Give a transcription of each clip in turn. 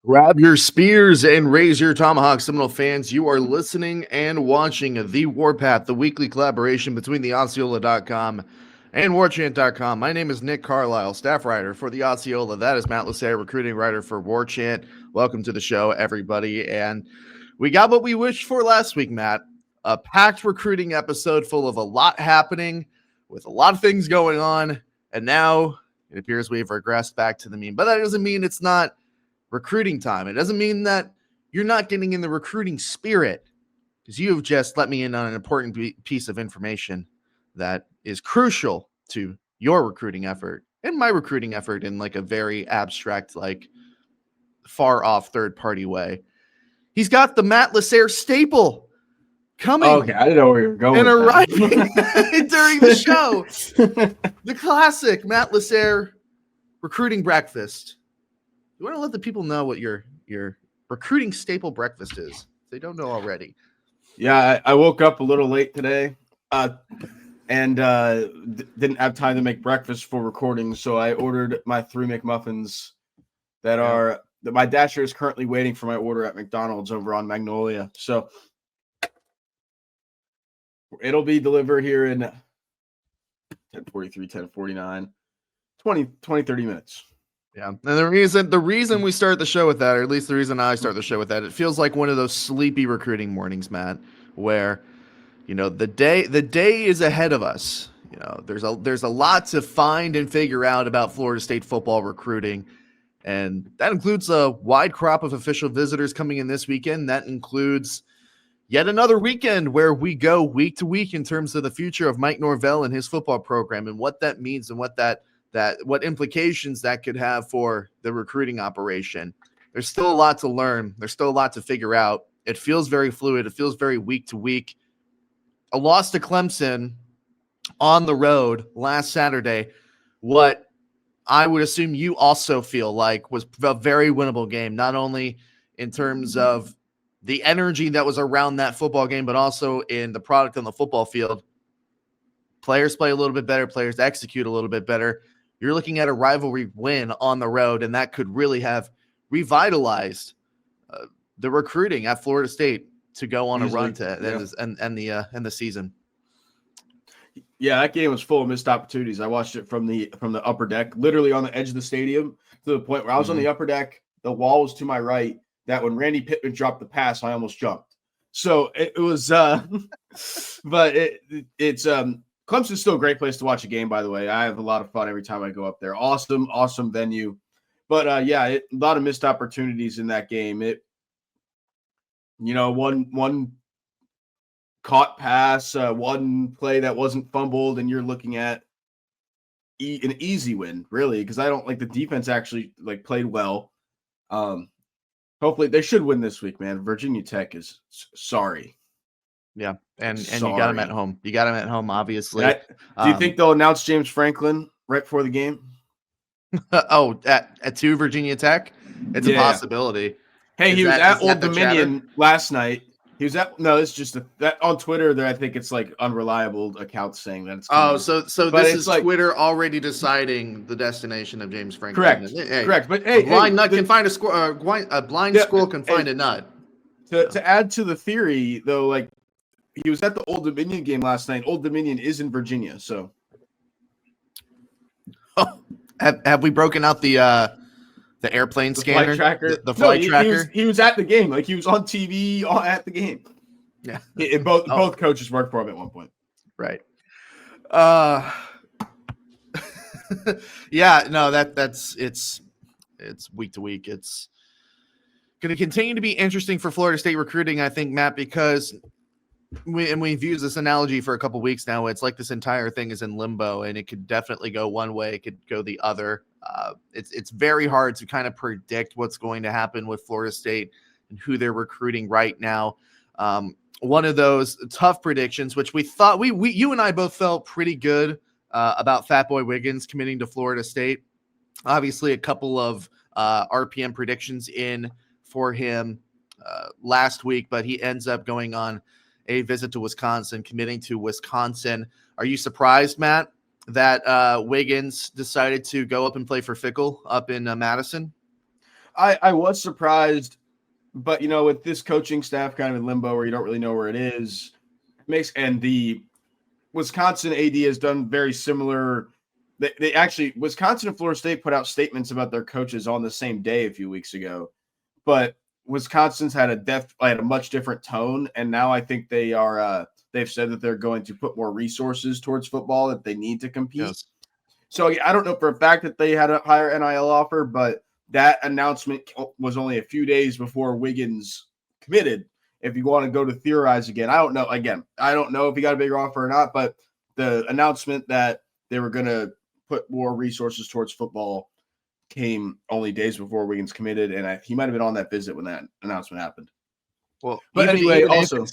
Grab your spears and raise your tomahawks, Seminole fans. You are listening and watching The Warpath, the weekly collaboration between the Osceola.com and Warchant.com. My name is Nick Carlisle, staff writer for the Osceola. That is Matt Lasser, recruiting writer for Warchant. Welcome to the show, everybody. And we got what we wished for last week, Matt. A packed recruiting episode full of a lot happening, with a lot of things going on. And now it appears we've regressed back to the mean. But that doesn't mean it's not recruiting time. It doesn't mean that you're not getting in the recruiting spirit, because you have just let me in on an important piece of information that is crucial to your recruiting effort and my recruiting effort in like a very abstract, like far off third party way. He's got the Matt Lasser staple coming. Okay, I didn't know where you were going. And arriving during the show. The classic Matt Lasser recruiting breakfast. You want to let the people know what your recruiting staple breakfast is, if they don't know already. Yeah, I woke up a little late today and didn't have time to make breakfast for recording, so I ordered my 3 McMuffins that my dasher is currently waiting for my order at McDonald's over on Magnolia. So it'll be delivered here in 10:43, 10:49, 20, 30 minutes. Yeah, and the reason we start the show with that, or at least the reason I start the show with that, it feels like one of those sleepy recruiting mornings, Matt, where the day is ahead of us. There's a lot to find and figure out about Florida State football recruiting, and that includes a wide crop of official visitors coming in this weekend. That includes yet another weekend where we go week to week in terms of the future of Mike Norvell and his football program, and what that means and what implications that could have for the recruiting operation. There's still a lot to learn. There's still a lot to figure out. It feels very fluid. It feels very week to week. A loss to Clemson on the road last Saturday, what I would assume you also feel like was a very winnable game, not only in terms of the energy that was around that football game, but also in the product on the football field. Players play a little bit better. Players execute a little bit better. You're looking at a rivalry win on the road, and that could really have revitalized the recruiting at Florida State to go on a run to end the season. Yeah, that game was full of missed opportunities. I watched it from the upper deck, literally on the edge of the stadium, to the point where I was on the upper deck. The wall was to my right. That when Randy Pittman dropped the pass, I almost jumped. So it was, but it's Clemson's still a great place to watch a game, by the way. I have a lot of fun every time I go up there. Awesome venue. But, a lot of missed opportunities in that game. One caught pass, one play that wasn't fumbled, and you're looking at an easy win, really, because I don't like the defense actually played well. Hopefully they should win this week, man. Virginia Tech is sorry. Yeah, and you got him at home. You got him at home, obviously. Do you think they'll announce James Franklin right before the game? at 2 Virginia Tech? It's a possibility. Hey, he was at Old Dominion last night. He was at it's just that on Twitter. There, I think it's unreliable accounts saying that it's coming. So this is Twitter already deciding the destination of James Franklin. Correct. But hey, a blind nut can find a squirrel. A blind squirrel can find a nut. To add to the theory, though, he was at the Old Dominion game last night. Old Dominion is in Virginia, so. Have we broken out the airplane scanner? Flight tracker? The flight tracker? He was at the game. He was on TV at the game. Yeah. Both coaches worked for him at one point. Right. Yeah, no, it's week to week. It's going to continue to be interesting for Florida State recruiting, I think, Matt, because we've used this analogy for a couple weeks now. It's like this entire thing is in limbo, and it could definitely go one way. It could go the other. It's very hard to kind of predict what's going to happen with Florida State and who they're recruiting right now. One of those tough predictions, which we thought you and I both felt pretty good about Fatboy Wiggins committing to Florida State. Obviously, a couple of RPM predictions in for him last week, but he ends up going on a visit to Wisconsin, committing to Wisconsin. Are you surprised, Matt, that Wiggins decided to go up and play for Fickle up in Madison? I was surprised, but with this coaching staff kind of in limbo where you don't really know where it is, and the Wisconsin AD has done very similar. They actually, Wisconsin and Florida State put out statements about their coaches on the same day a few weeks ago, but Wisconsin's had a much different tone, and now I think they've said that they're going to put more resources towards football, that they need to compete. Yes. So I don't know for a fact that they had a higher NIL offer, but that announcement was only a few days before Wiggins committed. If you want to go to theorize again, I don't know. Again, I don't know if he got a bigger offer or not, but the announcement that they were going to put more resources towards football came only days before Wiggins committed, and he might have been on that visit when that announcement happened. Well, but anyway, also,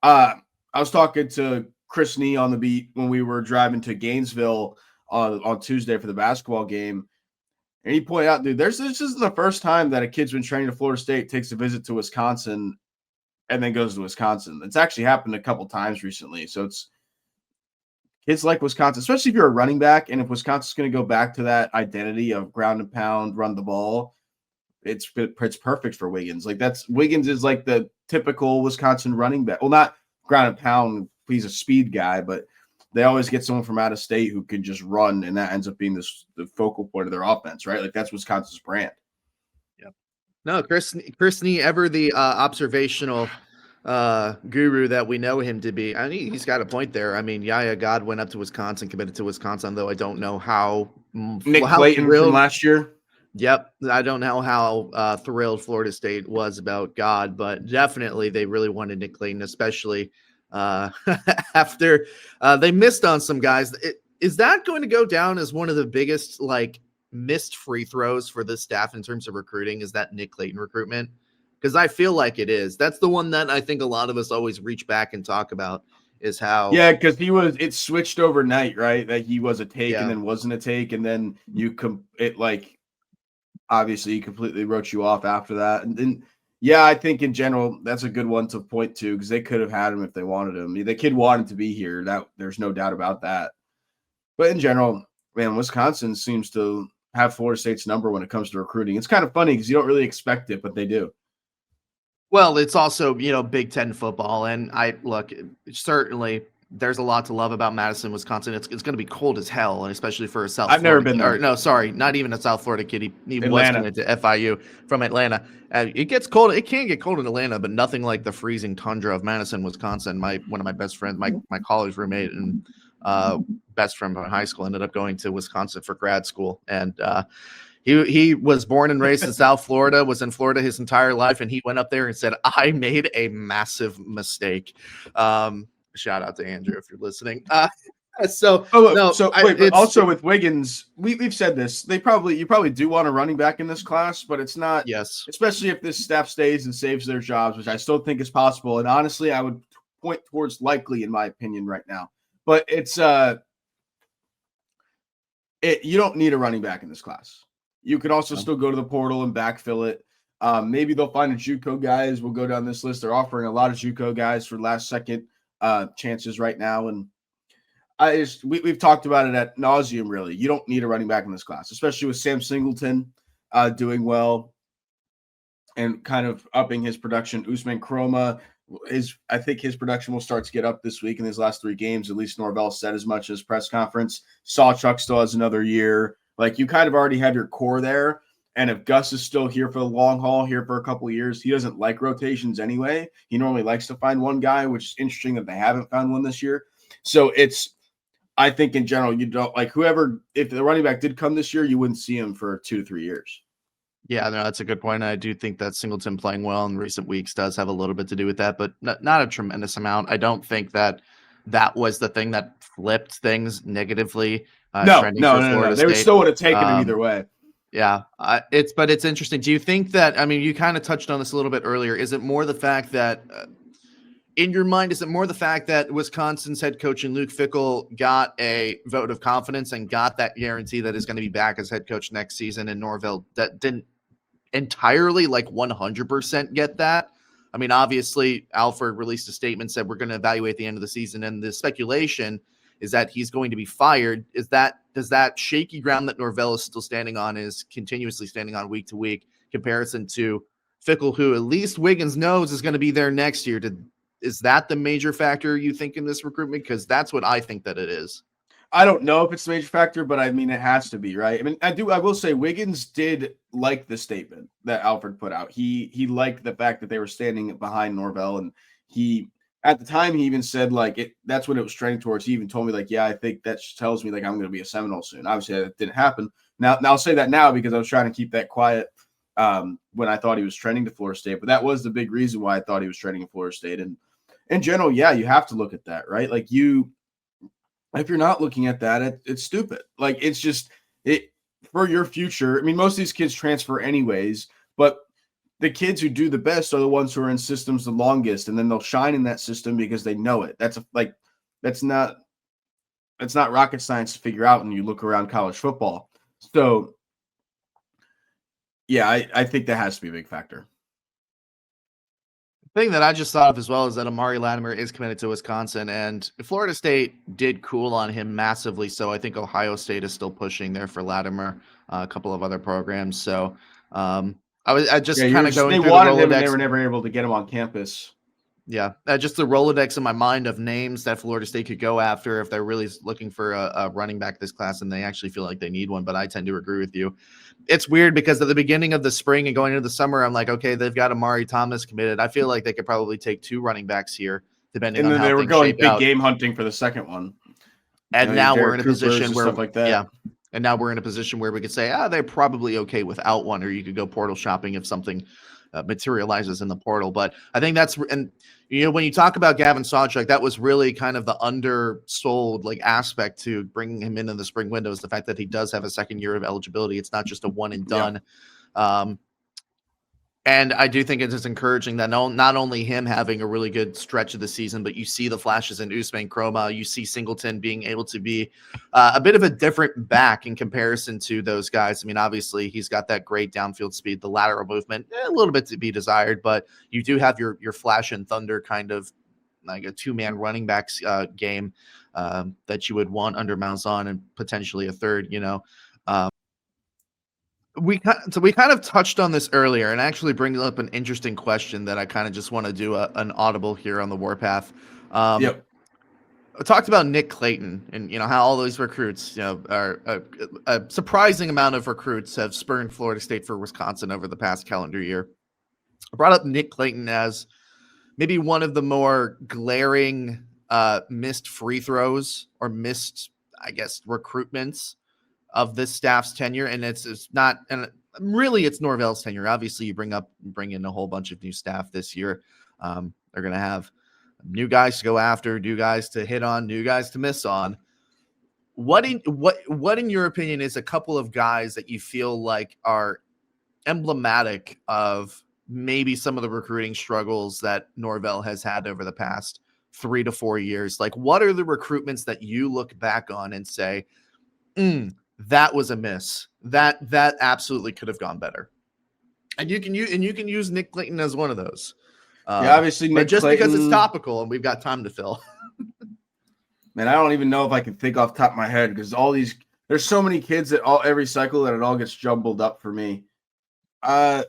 I was talking to Chris Nee on the beat when we were driving to Gainesville on Tuesday for the basketball game, and he pointed out, dude, this is the first time that a kid's been training to Florida State takes a visit to Wisconsin and then goes to Wisconsin. It's actually happened a couple times recently, so it's kids like Wisconsin, especially if you're a running back, and if Wisconsin's going to go back to that identity of ground and pound, run the ball, it's perfect for Wiggins. Wiggins is like the typical Wisconsin running back. Well, not ground and pound. He's a speed guy, but they always get someone from out of state who can just run, and that ends up being the focal point of their offense, right? Like that's Wisconsin's brand. Yep. No, Chris Nee, ever the observational guru that we know him to be. I mean, he's got a point there. I mean, Yaya God went up to Wisconsin, committed to Wisconsin, though I don't know how. Nick Clayton from last year. Yep, I don't know how thrilled Florida State was about God, but definitely they really wanted Nick Clayton, especially after they missed on some guys. Is that going to go down as one of the biggest missed free throws for this staff in terms of recruiting? Is that Nick Clayton recruitment? Because I feel like it is. That's the one that I think a lot of us always reach back and talk about is how. Yeah, because it switched overnight, right? That he was a take and then wasn't a take, and then obviously he completely wrote you off after that. And then, I think in general that's a good one to point to because they could have had him if they wanted him. The kid wanted to be here. That there's no doubt about that. But in general, man, Wisconsin seems to have Florida State's number when it comes to recruiting. It's kind of funny because you don't really expect it, but they do. Well, it's also, Big Ten football. And certainly there's a lot to love about Madison, Wisconsin. It's going to be cold as hell, and especially for a South I've Florida never been there. No, sorry, not even a South Florida kid. He was going to FIU from Atlanta. It gets cold. It can get cold in Atlanta, but nothing like the freezing tundra of Madison, Wisconsin. One of my best friends, my college roommate and best friend from high school, ended up going to Wisconsin for grad school. And he was born and raised in South Florida, was in Florida his entire life, and he went up there and said, I made a massive mistake. Shout out to Andrew if you're listening. Also with Wiggins, we've said this. You probably do want a running back in this class, but it's not. Yes, especially if this staff stays and saves their jobs, which I still think is possible. And honestly, I would point towards likely in my opinion right now. But it's you don't need a running back in this class. You can also still go to the portal and backfill it. Maybe they'll find a JUCO guy as we'll go down this list. They're offering a lot of JUCO guys for last second chances right now. And we've talked about it ad nauseum, really. You don't need a running back in this class, especially with Sam Singleton doing well and kind of upping his production. Usman Kroma, I think his production will start to get up this week in his last 3 games. At least Norvell said as much as press conference. Sawchuk still has another year. You kind of already have your core there. And if Gus is still here for the long haul, here for a couple of years, he doesn't like rotations anyway. He normally likes to find one guy, which is interesting that they haven't found one this year. So I think in general, you don't if the running back did come this year, you wouldn't see him for 2 to 3 years. Yeah, no, that's a good point. I do think that Singleton playing well in recent weeks does have a little bit to do with that, but not a tremendous amount. I don't think that was the thing that flipped things negatively. No. They still would have taken him either way. Yeah, it's interesting. Do you think that, you kind of touched on this a little bit earlier. Is it more the fact that, in your mind, is it more the fact that Wisconsin's head coach and Luke Fickell got a vote of confidence and got that guarantee that is going to be back as head coach next season, and Norvell that didn't entirely 100% get that? Obviously, Alford released a statement, said we're going to evaluate the end of the season, and the speculation is that he's going to be fired. Is that that shaky ground that Norvell is still standing on is continuously standing on week to week comparison to Fickle, who at least Wiggins knows is going to be there next year? Is that the major factor you think in this recruitment? Because that's what I think that it is. I don't know if it's a major factor, but I mean, it has to be, right? I mean, I will say Wiggins did like the statement that Alfred put out. He liked the fact that they were standing behind Norvell, and at the time, he even said, like, that's what it was trending towards. He even told me, like, yeah, I think that tells me, like, I'm going to be a Seminole soon. Obviously, that didn't happen. Now I'll say that now because I was trying to keep that quiet when I thought he was trending to Florida State. But that was the big reason why I thought he was trending to Florida State. And in general, yeah, you have to look at that, right? Like, if you're not looking at that, it's stupid. Like, it's just for your future. I mean, most of these kids transfer anyways, but the kids who do the best are the ones who are in systems the longest, and then they'll shine in that system because they know it. That's not rocket science to figure out when you look around college football. So, yeah, I think that has to be a big factor. Thing that I just thought of as well is that Amari Latimer is committed to Wisconsin, and Florida State did cool on him massively. So I think Ohio State is still pushing there for Latimer, a couple of other programs. So I just kind of going they through wanted the him, and Rolodex. they were never able to get him on campus. Yeah, just the Rolodex in my mind of names that Florida State could go after if they're really looking for a running back this class, and they actually feel like they need one. But I tend to agree with you. It's weird because at the beginning of the spring and going into the summer, I'm like, okay, they've got Amari Thomas committed. I feel like they could probably take 2 running backs here, depending on how they were things going shape big out. game hunting for the second one. And now we're in a position where stuff like that. And now we're in a position where we could say, they're probably okay without one, or you could go portal shopping if something materializes in the portal. But I think and when you talk about Gavin Sawchuk, that was really kind of the undersold aspect to bringing him in the spring window, is the fact that he does have a second year of eligibility. It's not just a one and done. Yeah. And I do think it is encouraging that not only him having a really good stretch of the season, but you see the flashes in Usman Chroma. You see Singleton being able to be a bit of a different back in comparison to those guys. I mean, obviously, he's got that great downfield speed, the lateral movement, a little bit to be desired, but you do have your flash and thunder kind of like a 2-man running backs game that you would want under Malzahn, and potentially a third, we kind of touched on this earlier, and actually brings up an interesting question that I kind of just want to do an audible here on the Warpath. Yep. I talked about Nick Clayton, and how all those recruits, are a surprising amount of recruits have spurned Florida State for Wisconsin over the past calendar year. I brought up Nick Clayton as maybe one of the more glaring missed free throws, or missed, I guess, recruitments of this staff's tenure. And it's not, and really it's Norvell's tenure. Obviously, you bring in a whole bunch of new staff this year. They're going to have new guys to go after, new guys to hit on, new guys to miss on. What in your opinion is a couple of guys that you feel like are emblematic of maybe some of the recruiting struggles that Norvell has had over the past 3 to 4 years? Like, what are the recruitments that you look back on and say, that was a miss. That absolutely could have gone better. And you can use Nick Clayton as one of those. Obviously, Nick just Clayton, because it's topical and we've got time to fill. Man, I don't even know if I can think off the top of my head, because there's so many kids that every cycle that it all gets jumbled up for me. I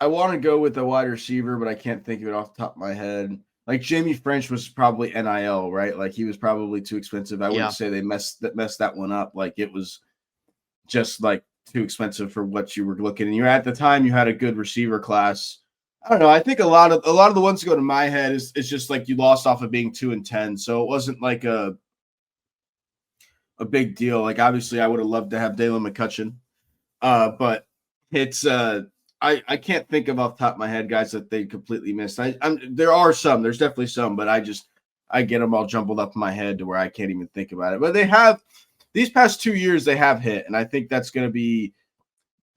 want to go with the wide receiver, but I can't think of it off the top of my head. Like, Jamie French was probably NIL, right? Like, he was probably too expensive. I wouldn't say they messed that one up. Like, it was just like too expensive for what you were looking. And at the time you had a good receiver class. I don't know. I think a lot of the ones that go to my head is just like you lost off of being 2-10. So it wasn't like a big deal. Like, obviously I would have loved to have Dalen McCutcheon. But it's I can't think of off the top of my head guys that they completely missed. There are some, there's definitely some, but I get them all jumbled up in my head to where I can't even think about it. But they have, these past 2 years, they have hit, and I think that's going to be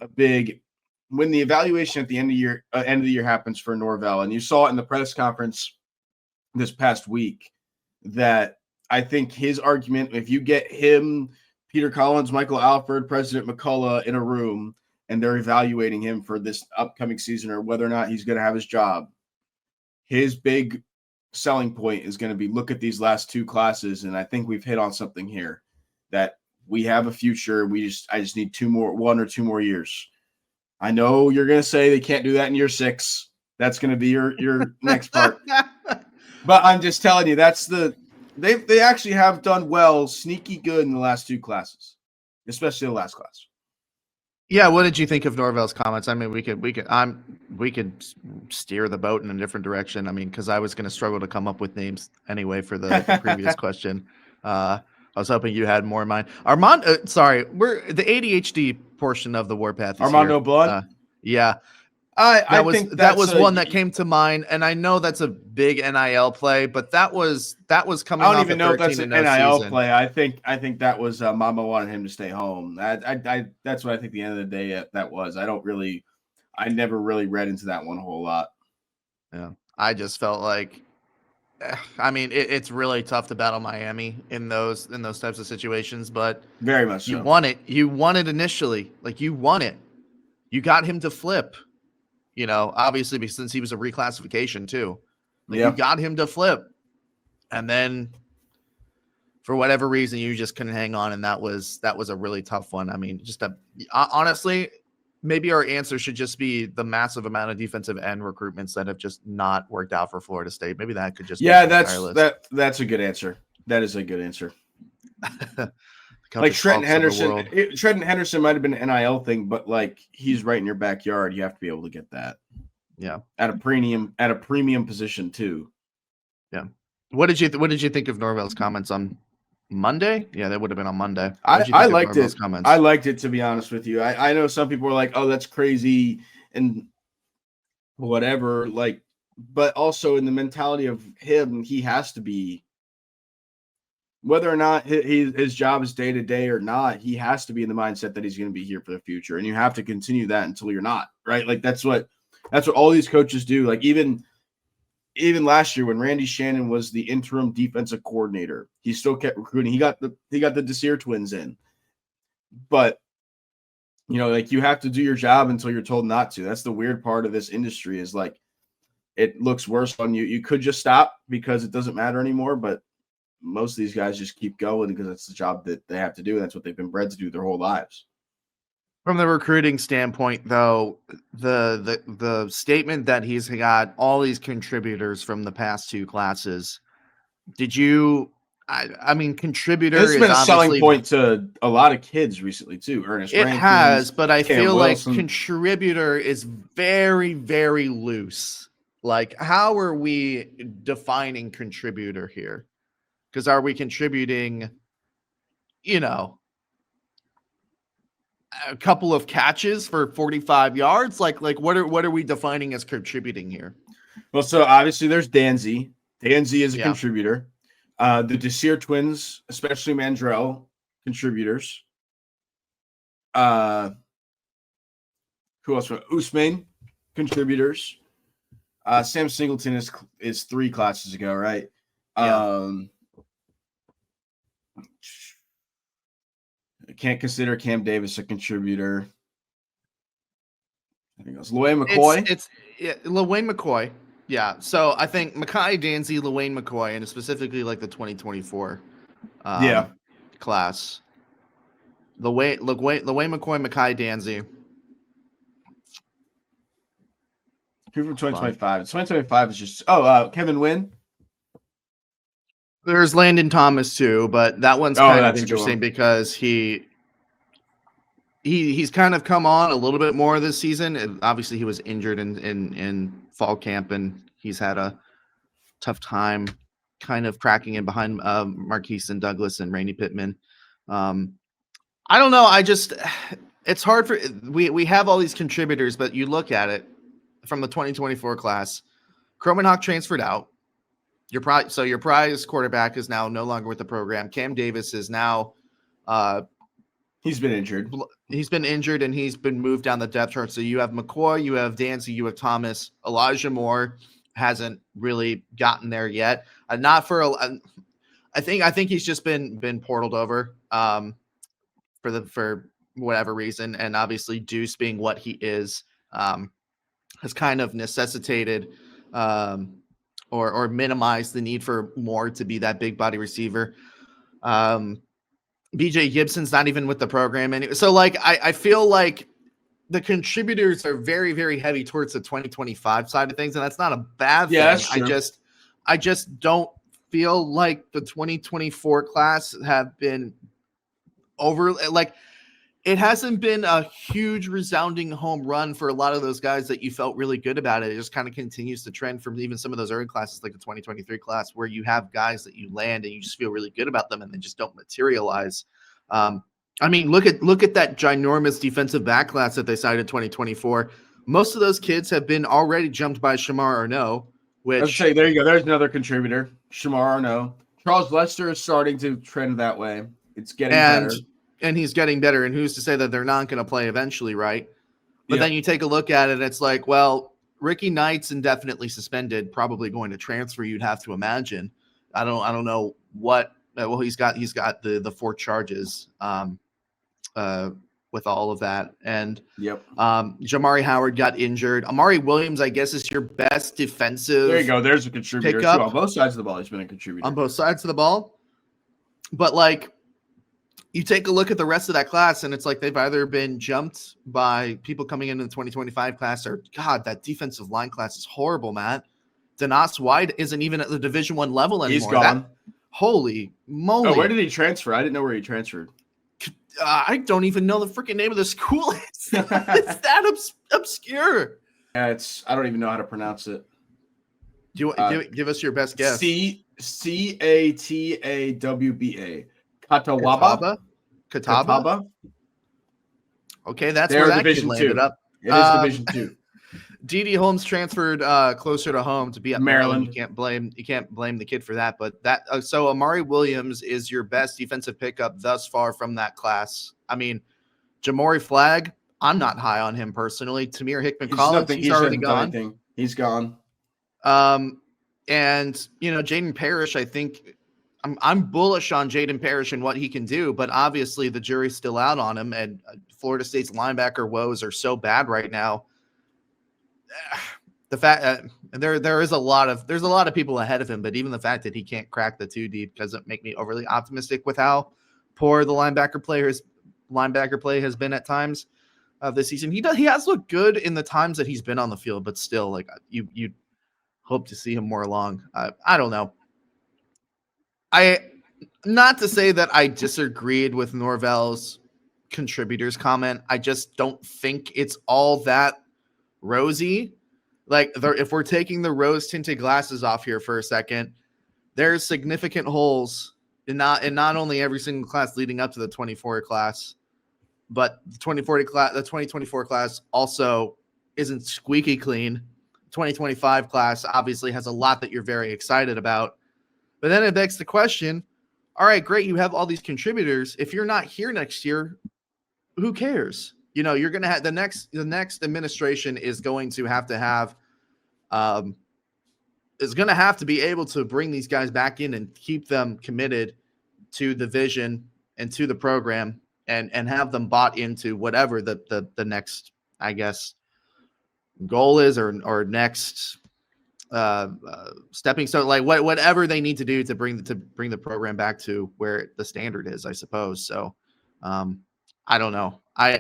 a big, when the evaluation at the end of the year happens for Norvell, and you saw it in the press conference this past week, that I think his argument, if you get him, Peter Collins, Michael Alford, President McCullough in a room, and they're evaluating him for this upcoming season or whether or not he's going to have his job, his big selling point is going to be look at these last two classes, and I think we've hit on something here that we have a future. I just need 1 or 2 more years. I know you're going to say they can't do that in year 6. That's going to be your next part. But I'm just telling you, they actually have done well, sneaky good in the last 2 classes, especially the last class. Yeah, what did you think of Norvell's comments? I mean, we could steer the boat in a different direction. I mean, because I was going to struggle to come up with names anyway for the previous question. I was hoping you had more in mind. We're the ADHD portion of the Warpath. Armando Blunt. Yeah, I think that was one that came to mind, and I know that's a big NIL play, but that was coming. I don't even know if that's an NIL play. I think that was Mama wanted him to stay home. That's what I think. The end of the day, that was. I never really read into that one a whole lot. Yeah, I just felt like, I mean, it's really tough to battle Miami in those types of situations, but very much so. You won it initially, like you won it. You got him to flip. You know, obviously, since he was a reclassification too, you got him to flip, and then for whatever reason, you just couldn't hang on, and that was a really tough one. I mean, honestly, maybe our answer should just be the massive amount of defensive end recruitments that have just not worked out for Florida State. Maybe that could just that's a good answer. That is a good answer. Like Trenton Henderson. Trenton Henderson might have been an NIL thing, but like he's right in your backyard. You have to be able to get that. Yeah. At a premium position too. Yeah. What did you think of Norvell's comments on Monday? Yeah, that would have been on Monday. I liked it. Comments? I liked it, to be honest with you. I know some people were like, "Oh, that's crazy," and whatever. Like, but also in the mentality of him, he has to be. Whether or not his job is day to day or not, he has to be in the mindset that he's going to be here for the future, and you have to continue that until you're not, right? Like that's what all these coaches do. Like even last year when Randy Shannon was the interim defensive coordinator, he still kept recruiting. He got the Desir twins in, but like you have to do your job until you're told not to. That's the weird part of this industry is like it looks worse on you. You could just stop because it doesn't matter anymore, but most of these guys just keep going because it's the job that they have to do. And that's what they've been bred to do their whole lives. From the recruiting standpoint, though, the statement that he's got all these contributors from the past 2 classes. Did you? I mean, contributor has been a selling point to a lot of kids recently too. Ernest Rankins, has, but I feel Wilson. Like contributor is very, very loose. Like, how are we defining contributor here? Because are we contributing, a couple of catches for 45 yards? Like what are we defining as contributing here? Well, so obviously there's Danzy. Danzy is a contributor. The Desir twins, especially Mandrell, contributors. Who else? Usman, contributors. Sam Singleton is 3 classes ago, right? Yeah. I can't consider Cam Davis a contributor. I think it was Llewayne McCoy. It's Llewayne McCoy. Yeah. So I think Mekhi Danzy, Llewayne McCoy, and specifically like the 2024 class. Llewayne McCoy, Mekhi Danzy. Who from 2025? 2025 is just Kevin Wynn. There's Landon Thomas too, but that one's kind of interesting because he's kind of come on a little bit more this season. And obviously, he was injured in fall camp, and he's had a tough time kind of cracking in behind Marquise and Douglas and Randy Pittman. I don't know. It's hard for we have all these contributors, but you look at it from the 2024 class. Kromenhoek transferred out. Your prize quarterback is now no longer with the program. Cam Davis is now he's been injured. He's been injured and he's been moved down the depth chart. So you have McCoy, you have Dancy, you have Thomas. Elijah Moore hasn't really gotten there yet. I think he's just been portaled over for whatever reason, and obviously Deuce being what he is has kind of necessitated or minimize the need for Moore to be that big body receiver. BJ Gibson's not even with the program anyway. So like I feel like the contributors are very, very heavy towards the 2025 side of things, and that's not a bad thing. That's true. I just don't feel like the 2024 class have been over, like it hasn't been a huge resounding home run for a lot of those guys that you felt really good about. It just kind of continues to trend from even some of those early classes, like the 2023 class, where you have guys that you land and you just feel really good about them and they just don't materialize. I mean, look at that ginormous defensive back class that they cited in 2024. Most of those kids have been already jumped by Shamar Arnaud, which Let's say there you go. There's another contributor, Shamar Arnaud. Charles Lester is starting to trend that way. It's getting better. And he's getting better. And who's to say that they're not going to play eventually, right? But then you take a look at it, it's like, well, Ricky Knight's indefinitely suspended, probably going to transfer, you'd have to imagine. I don't know what. Well, he's got the 4 charges with all of that. And Jamari Howard got injured. Amari Williams, I guess, is your best defensive. There you go. There's a contributor too. On both sides of the ball, he's been a contributor. On both sides of the ball. But like, you take a look at the rest of that class, and it's like they've either been jumped by people coming into the 2025 class, or God, that defensive line class is horrible, Matt. Denos White isn't even at the Division I level anymore. He's gone. Holy moly. Oh, where did he transfer? I didn't know where he transferred. I don't even know the freaking name of the school. It's that obscure. Yeah, I don't even know how to pronounce it. Do you give us your best guess? Catawba. Catawba. Okay, that's where that kid landed up. It is Division 2. D.D. Holmes transferred closer to home to be at Maryland. You can't blame the kid for that. But so Amari Williams is your best defensive pickup thus far from that class. I mean, Jamori Flagg, I'm not high on him personally. Tamir Hickman-Collins, he's already gone. He's gone. And Jaden Parrish, I think I'm bullish on Jaden Parrish and what he can do, but obviously the jury's still out on him. And Florida State's linebacker woes are so bad right now. The fact there's a lot of people ahead of him, but even the fact that he can't crack the 2 deep doesn't make me overly optimistic with how poor the linebacker play has been at times this season. He has looked good in the times that he's been on the field, but still, like you hope to see him more along. I don't know. Not to say that I disagreed with Norvell's contributors comment. I just don't think it's all that rosy. Like, if we're taking the rose tinted glasses off here for a second, there's significant holes in not only every single class leading up to the 24 class, but the 2024 class also isn't squeaky clean. 2025 class obviously has a lot that you're very excited about, but then it begs the question, all right, great, you have all these contributors. If you're not here next year, who cares? You're going to have the next administration is going to have to be able to bring these guys back in and keep them committed to the vision and to the program and have them bought into whatever the next, I guess, goal is or next stepping stone, like whatever they need to do to bring the program back to where the standard is, I suppose. So I don't know. While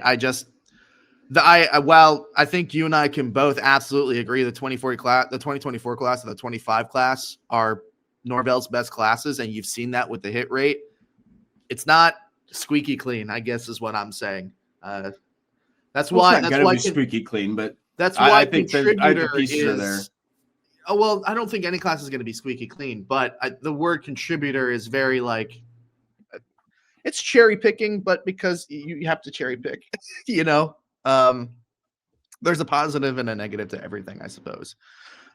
I think you and I can both absolutely agree the 2024 class, the 2024 class, and the 25 class are Norvell's best classes, and you've seen that with the hit rate. It's not squeaky clean, I guess, is what I'm saying. That's why it's not gonna be squeaky clean, but that's why I think the pieces are there. Oh well, I don't think any class is going to be squeaky clean, but the word contributor is very like. It's cherry picking, but because you have to cherry pick, there's a positive and a negative to everything, I suppose.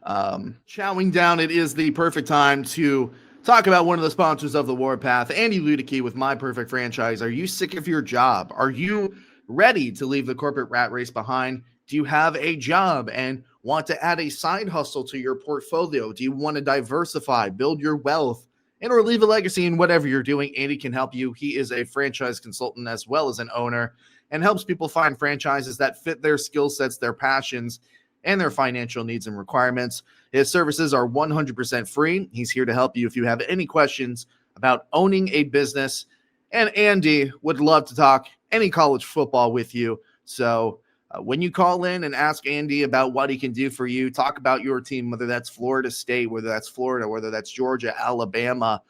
Chowing down, it is the perfect time to talk about one of the sponsors of the Warpath, Andy Ludicky with My Perfect Franchise. Are you sick of your job? Are you ready to leave the corporate rat race behind? Do you have a job and want to add a side hustle to your portfolio? Do you want to diversify, build your wealth, and or leave a legacy in whatever you're doing? Andy can help you. He is a franchise consultant as well as an owner and helps people find franchises that fit their skill sets, their passions, and their financial needs and requirements. His services are 100% free. He's here to help you if you have any questions about owning a business. And Andy would love to talk any college football with you. So when you call in and ask Andy about what he can do for you, talk about your team, whether that's Florida State, whether that's Florida, whether that's Georgia, Alabama,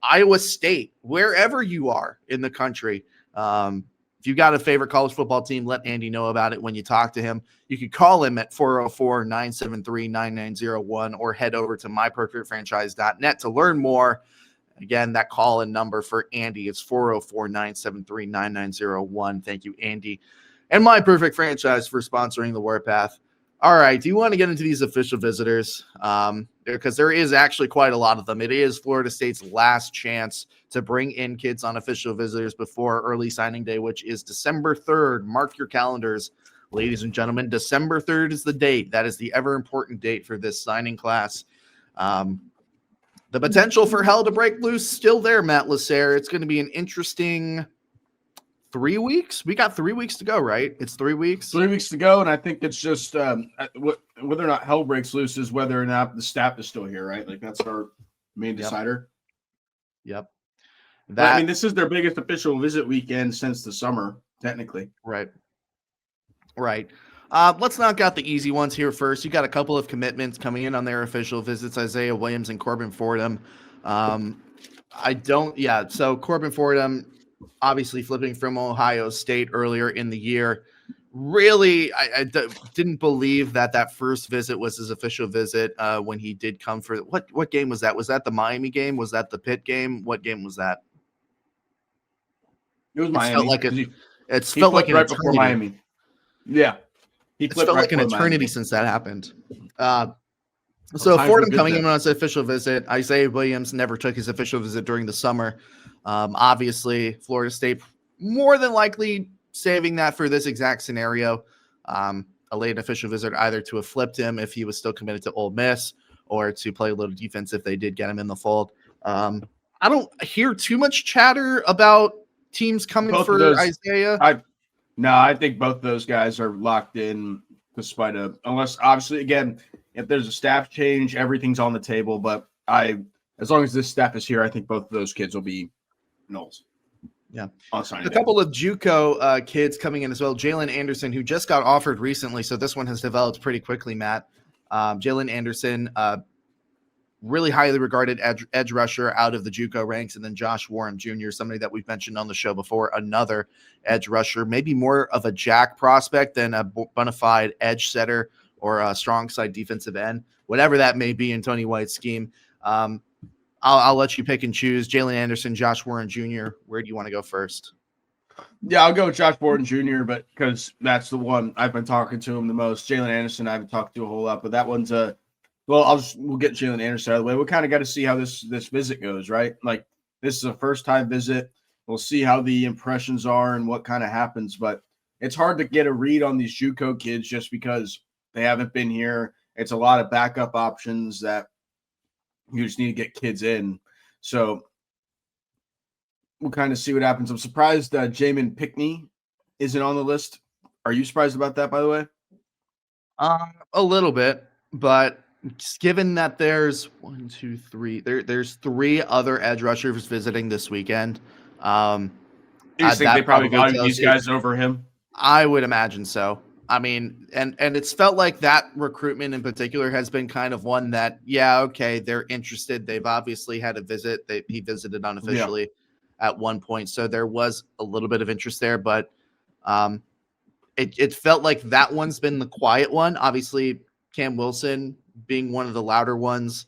Iowa State, wherever you are in the country. If you got a favorite college football team, let Andy know about it when you talk to him. You can call him at 404-973-9901 or head over to myperfectfranchise.net to learn more. Again, that call-in number for Andy is 404-973-9901. Thank you, Andy. And My Perfect Franchise for sponsoring the Warpath. All right, do you want to get into these official visitors? Because there is actually quite a lot of them. It is Florida State's last chance to bring in kids on official visitors before early signing day, which is December 3rd. Mark your calendars, ladies and gentlemen. December 3rd is the date. That is the ever-important date for this signing class. The potential for hell to break loose still there, Matt Lasser. It's going to be an interesting 3 weeks. We got 3 weeks to go, right? It's 3 weeks. 3 weeks to go, and I think it's just whether or not hell breaks loose is whether or not the staff is still here, right? Like that's our main decider. Yep. I mean, this is their biggest official visit weekend since the summer, technically. Right. Let's knock out the easy ones here first. You got a couple of commitments coming in on their official visits: Isaiah Williams and Corbin Fordham. So Corbin Fordham, obviously flipping from Ohio State earlier in the year. Really, I didn't believe that first visit was his official visit when he did come for what game was that? Was that the Miami game? Was that the Pitt game? What game was that? It was Miami. It felt like an right eternity. Before Miami. Yeah. It felt like an eternity since that happened. So Fordham coming in on his official visit. Isaiah Williams never took his official visit during the summer. Obviously, Florida State more than likely saving that for this exact scenario. A late official visit either to have flipped him if he was still committed to Ole Miss or to play a little defense if they did get him in the fold. I don't hear too much chatter about teams coming for Isaiah. I think both those guys are locked in unless obviously, again, if there's a staff change, everything's on the table. But as long as this staff is here, I think both of those kids will be Noles. Yeah. A couple of JUCO kids coming in as well. Jalen Anderson, who just got offered recently. So this one has developed pretty quickly, Matt. Jalen Anderson, really highly regarded edge rusher out of the JUCO ranks. And then Josh Warren Jr., somebody that we've mentioned on the show before, another edge rusher, maybe more of a jack prospect than a bona fide edge setter or a strong side defensive end, whatever that may be in Tony White's scheme. I'll let you pick and choose. Jalen Anderson, Josh Warren Jr., where do you want to go first? Yeah, I'll go with Josh Warren Jr., but because that's the one I've been talking to him the most. Jalen Anderson, I haven't talked to a whole lot, but that one's we'll get Jalen Anderson out of the way. We kind of got to see how this visit goes, right? Like this is a first time visit. We'll see how the impressions are and what kind of happens, but it's hard to get a read on these JUCO kids just because they haven't been here. It's a lot of backup options that you just need to get kids in. So we'll kind of see what happens. I'm surprised Jamin Pickney isn't on the list. Are you surprised about that, by the way? A little bit, but given that there's there's three other edge rushers visiting this weekend. You think they probably value these guys over him? I would imagine so. I mean, and it's felt like that recruitment in particular has been kind of one that, they're interested. They've obviously had a visit. He visited unofficially at one point. So there was a little bit of interest there, but it felt like that one's been the quiet one. Obviously, Cam Wilson being one of the louder ones.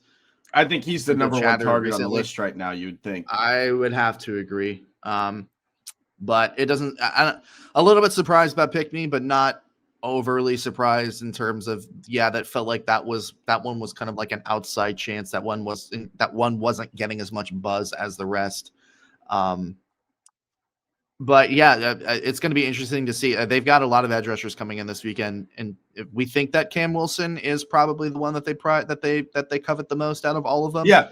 I think he's the number one target on the list right now, you'd think. I would have to agree. But it doesn't – a little bit surprised about Pickney, but not overly surprised in terms of, that felt like that one was kind of like an outside chance. That one wasn't getting as much buzz as the rest. But it's going to be interesting to see. They've got a lot of edge rushers coming in this weekend, and if we think that Cam Wilson is probably the one that they covet the most out of all of them. Yeah.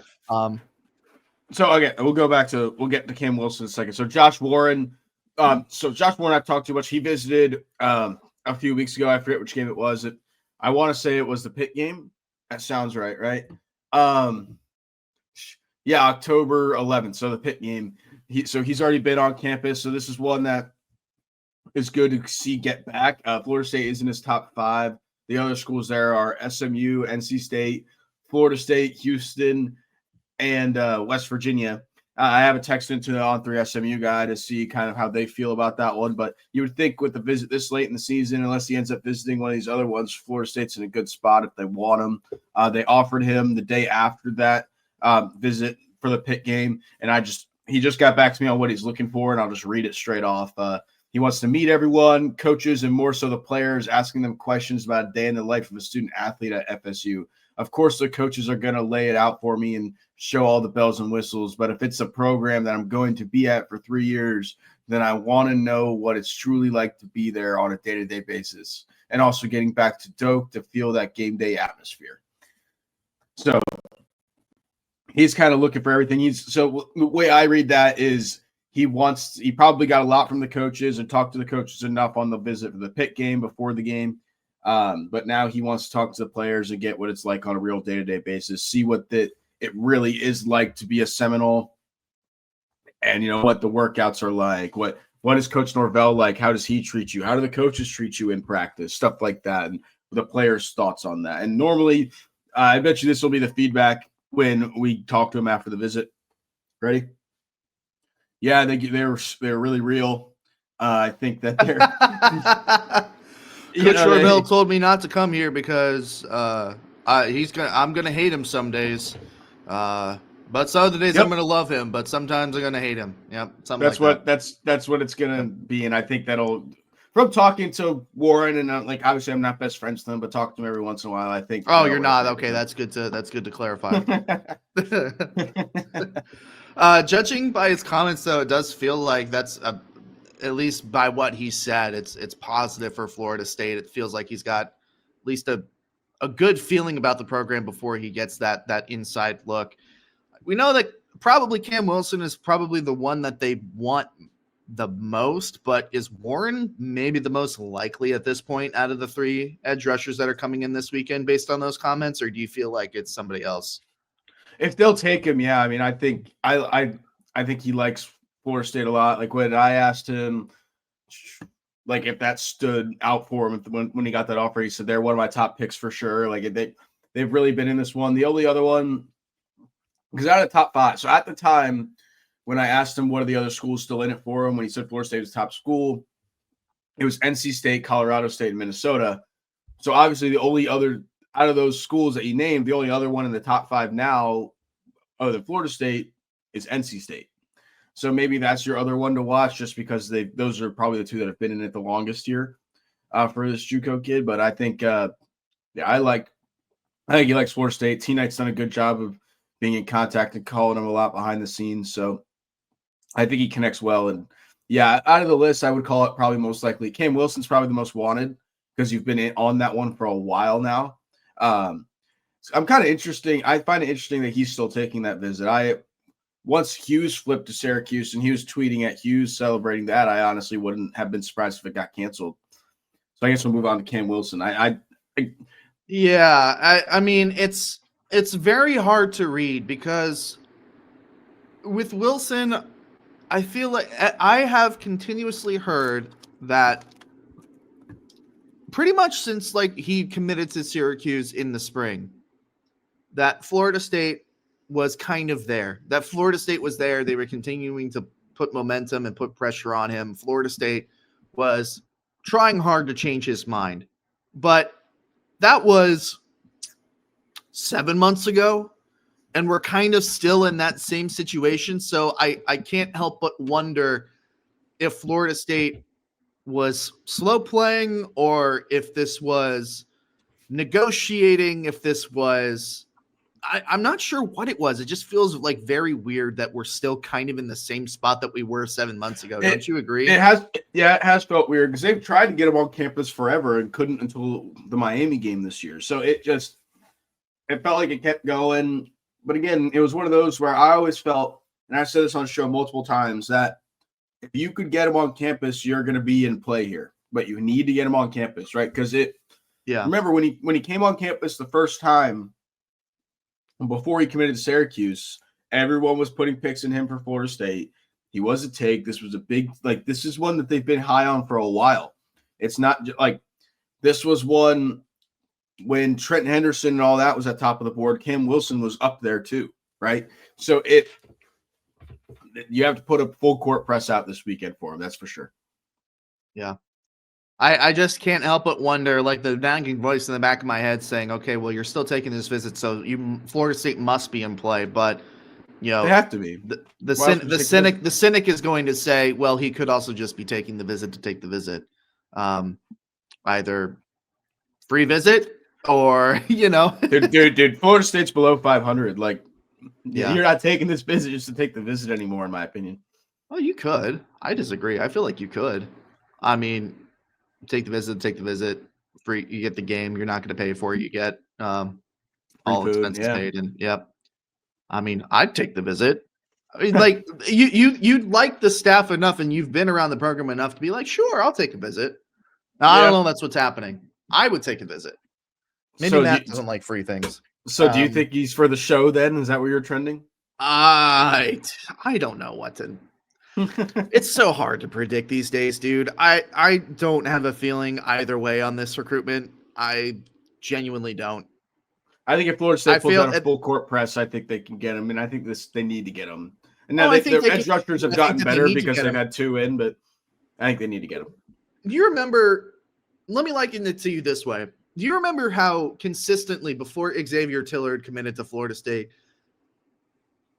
So again, we'll get to Cam Wilson in a second. So Josh Warren, I've talked too much. He visited a few weeks ago. I forget which game it was. I want to say it was the Pitt game. That sounds right, right? Yeah, October 11th. So the Pitt game. He's already been on campus. So this is one that is good to see get back. Florida State is in his top 5. The other schools there are SMU, NC State, Florida State, Houston, and West Virginia. I have a text into the On3 SMU guy to see kind of how they feel about that one. But you would think with the visit this late in the season, unless he ends up visiting one of these other ones, Florida State's in a good spot if they want him. They offered him the day after that visit for the Pitt game, and he just got back to me on what he's looking for, and I'll just read it straight off. He wants to meet everyone, coaches, and more so the players, asking them questions about a day in the life of a student athlete at FSU. Of course, the coaches are going to lay it out for me and show all the bells and whistles. But if it's a program that I'm going to be at for 3 years, then I want to know what it's truly like to be there on a day-to-day basis. And also getting back to Doak to feel that game day atmosphere. So he's kind of looking for everything. So the way I read that is he probably got a lot from the coaches and talked to the coaches enough on the visit for the Pitt game before the game. But now he wants to talk to the players and get what it's like on a real day-to-day basis, see what it really is like to be a Seminole, and what the workouts are like. What is Coach Norvell like? How does he treat you? How do the coaches treat you in practice? Stuff like that, and the players' thoughts on that. And normally, I bet you this will be the feedback when we talk to him after the visit. Ready? Yeah, they're really real. I think that they're. Coach Norvell told me not to come here because I'm gonna hate him some days, but some other days I'm gonna love him. But sometimes I'm gonna hate him. Yep, that's what it's gonna be, and I think that'll. From talking to Warren and obviously I'm not best friends with him, but talk to him every once in a while. I think. Oh, you're not okay. That's good to clarify. Judging by his comments, though, it does feel like that's at least by what he said, it's positive for Florida State. It feels like he's got at least a good feeling about the program before he gets that inside look. We know that probably Cam Wilson is probably the one that they want the most, but is Warren maybe the most likely at this point out of the 3 edge rushers that are coming in this weekend based on those comments, or do you feel like it's somebody else? If they'll take him, yeah. I mean, I think he likes Florida State a lot. Like when I asked him, like if that stood out for him when he got that offer, he said they're one of my top picks for sure. Like they've really been in this one. The only other one, because out of the top 5. So at the time when I asked him what are the other schools still in it for him, when he said Florida State was top school, it was NC State, Colorado State, and Minnesota. So obviously the only other out of those schools that he named, the only other one in the top 5 now, other than Florida State, is NC State. So maybe that's your other one to watch, just because those are probably the 2 that have been in it the longest here for this JUCO kid. But I think, I think he likes Florida State. T-Knight's done a good job of being in contact and calling him a lot behind the scenes. So I think he connects well. And yeah, out of the list, I would call it probably most likely Cam Wilson's probably the most wanted because you've been on that one for a while now. I'm kind of interesting. I find it interesting that he's still taking that visit. Once Hughes flipped to Syracuse and he was tweeting at Hughes celebrating that, I honestly wouldn't have been surprised if it got canceled. So I guess we'll move on to Cam Wilson. I mean, it's very hard to read because with Wilson, I feel like I have continuously heard that pretty much since he committed to Syracuse in the spring, that Florida State was kind of there. That Florida State was there. They were continuing to put momentum and put pressure on him. Florida State was trying hard to change his mind. But that was 7 months ago, and we're kind of still in that same situation. So I can't help but wonder if Florida State was slow playing or if this was negotiating, if this was I'm not sure what it was. It just feels like very weird that we're still kind of in the same spot that we were 7 months ago. Don't you agree? It has felt weird because they've tried to get him on campus forever and couldn't until the Miami game this year. So it felt like it kept going. But again, it was one of those where I always felt, and I said this on the show multiple times, that if you could get him on campus, you're going to be in play here. But you need to get him on campus, right? Because Yeah. Remember when he came on campus the first time before he committed to Syracuse, everyone was putting picks in him for Florida State. He was a take. This was a big, like, this is one that they've been high on for a while. It's not like this was one when Trenton Henderson and all that was at top of the board. Cam Wilson was up there too, right? So you have to put a full court press out this weekend for him. That's for sure. Yeah. I just can't help but wonder, like the nagging voice in the back of my head saying, okay, well, you're still taking this visit, so Florida State must be in play. But, they have to be. The cynic is going to say, well, he could also just be taking the visit to take the visit. Either free visit or, Dude, Florida State's below 500. Like, yeah. You're not taking this visit just to take the visit anymore, in my opinion. Well, you could. I disagree. I feel like you could. I mean, take the visit, free. You get the game. You're not going to pay for it. You get all food, expenses paid. And yep. I mean, I'd take the visit. I mean, like you like the staff enough, and you've been around the program enough to be like, sure, I'll take a visit. Now, I don't know if that's what's happening. I would take a visit. Maybe Matt doesn't like free things. So do you think he's for the show then? Is that where you're trending? I don't know what to. It's so hard to predict these days, dude. I don't have a feeling either way on this recruitment. I genuinely don't. I think if Florida State pulls out a full court press, I think they can get him. And I think they need to get him. And now their edge rushers have gotten better because they've had 2 in, but I think they need to get him. Do you remember? Let me liken it to you this way. Do you remember how consistently before Xavier Tillard committed to Florida State,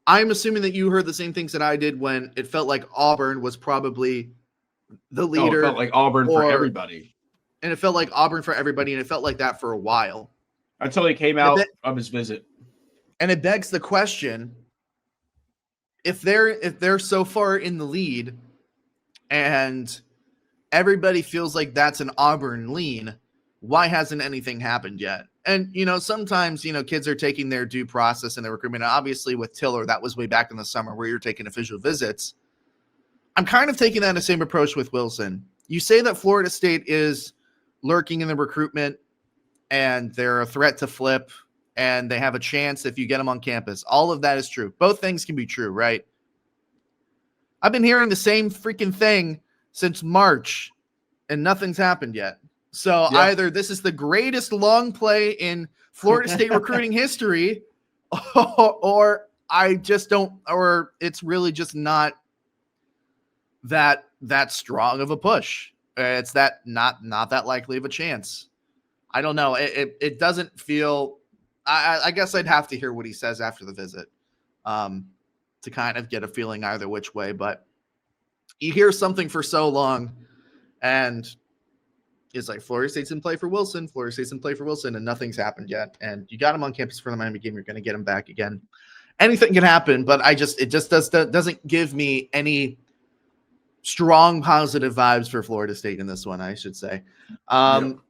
I'm assuming that you heard the same things that I did when it felt like Auburn was probably the leader. It felt like Auburn for everybody. And it felt like Auburn for everybody, and it felt like that for a while. Until he came out of his visit. And it begs the question, if they're so far in the lead and everybody feels like that's an Auburn lean, why hasn't anything happened yet? And, sometimes, kids are taking their due process in their recruitment. And obviously with Tiller, that was way back in the summer where you're taking official visits. I'm kind of taking that same approach with Wilson. You say that Florida State is lurking in the recruitment and they're a threat to flip and they have a chance if you get them on campus. All of that is true. Both things can be true, right? I've been hearing the same freaking thing since March and nothing's happened yet. So either this is the greatest long play in Florida State recruiting history, or I just don't, or it's really just not that strong of a push. It's that not that likely of a chance. I don't know. It doesn't feel. I guess I'd have to hear what he says after the visit to kind of get a feeling either which way. But you hear something for so long, and it's like Florida State's in play for Wilson. Florida State's in play for Wilson, and nothing's happened yet. And you got him on campus for the Miami game. You're going to get him back again. Anything can happen, but it just doesn't give me any strong positive vibes for Florida State in this one, I should say. And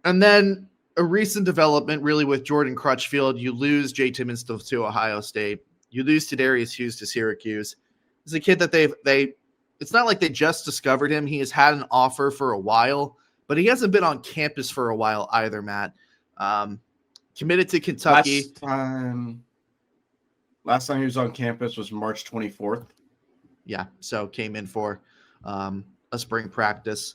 then a recent development really with Jordan Crutchfield. You lose Jay Timmons to Ohio State. You lose Tadarius Hughes to Syracuse. He's a kid that it's not like they just discovered him. He has had an offer for a while, but he hasn't been on campus for a while either, Matt. Committed to Kentucky. Last time he was on campus was March 24th. Yeah, so came in for a spring practice.